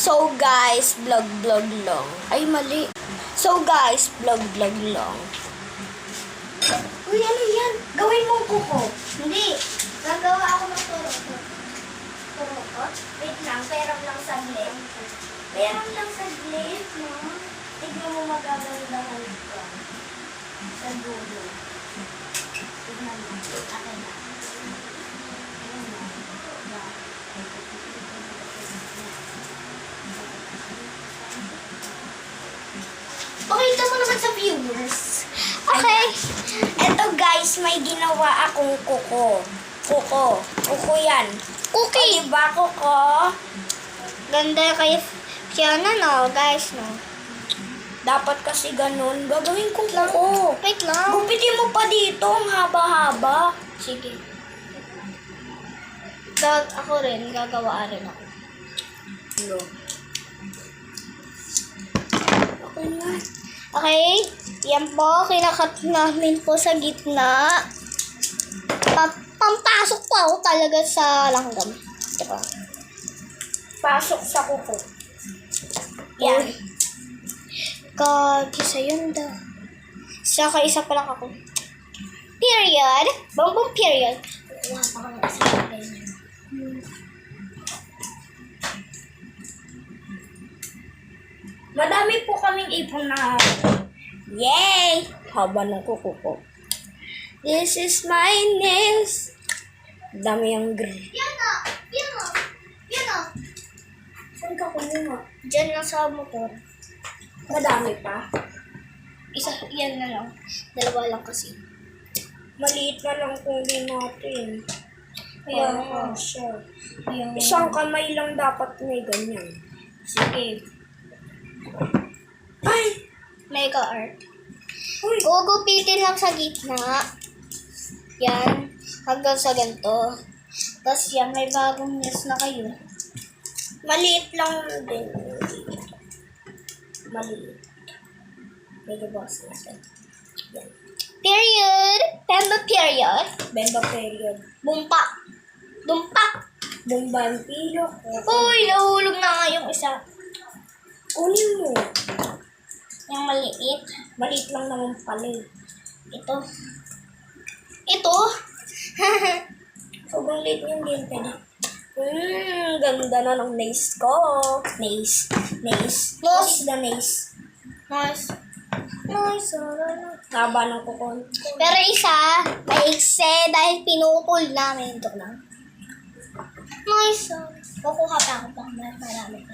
So guys, vlog lang. Ay, mali. So guys, vlog lang. Uy, ano yan? Gawin mo kuko. Hindi. Gagawa ako ng turokot. Turokot? Wait lang, perang lang saglit. Perang lang saglit, no? Tignan mo magagandahan ka. Sa dulo. Tignan mo. Akin na. Ayan na. Pakita mo naman sa viewers. Okay. Eto guys, may ginawa akong kuko. Kuko yan. Cookie. O, diba kuko? Ganda kay Fiona, no? Guys, no? Dapat kasi ganun. Gagawin ko kuko. Wait lang. Gupitin mo pa dito. Ang haba-haba. Sige. Ako rin. Gagawa rin ako. No. Okay na. Okay. Yan po. Kinakat namin po sa gitna. Pampasok po ako talaga sa langgam. Diba? Pasok sa kuko. Yan. Kagisa yun daw. Saka isa pa lang ako. Period. Bongbong period. Wala pa kang isa pa ganyan. Madami po kaming ipon na yay! Haba ng kuko ko. This is my nails. Dami yung green. Yan o! Yan o! Yan o! Saan ka kumuha? Diyan lang sa motor. Madami pa. Isa, yan na lang. Dalawa lang kasi. Maliit na lang kunin natin. Kaya Kaya siya. Yung... Isang kamay lang dapat may ganyan. Sige. Ay! Mega art. Uy! Gugupitin lang sa gitna. Yan. Hanggang sa ganito. Tapos yan, may bagong nails na kayo. Maliit lang din. Maliit. Medyo boss natin. Yan. Period. Pemba period. Bemba period. Bumpa. Dumpa. Bumbang pilo. Uy, nahulog na nga yung isa. Kunin mo. Yung maliit. Maliit lang naman pala eh. Ito. Ito. Sobrang liit yung din pwede. Ganda na ng nails ko. Nails. Nice. What is the nails? Nice. Nice. Haba ng kuko. Pero isa, maikse dahil pinupul namin. Ito lang. Nice. Kukuha pa ako pang marami pa.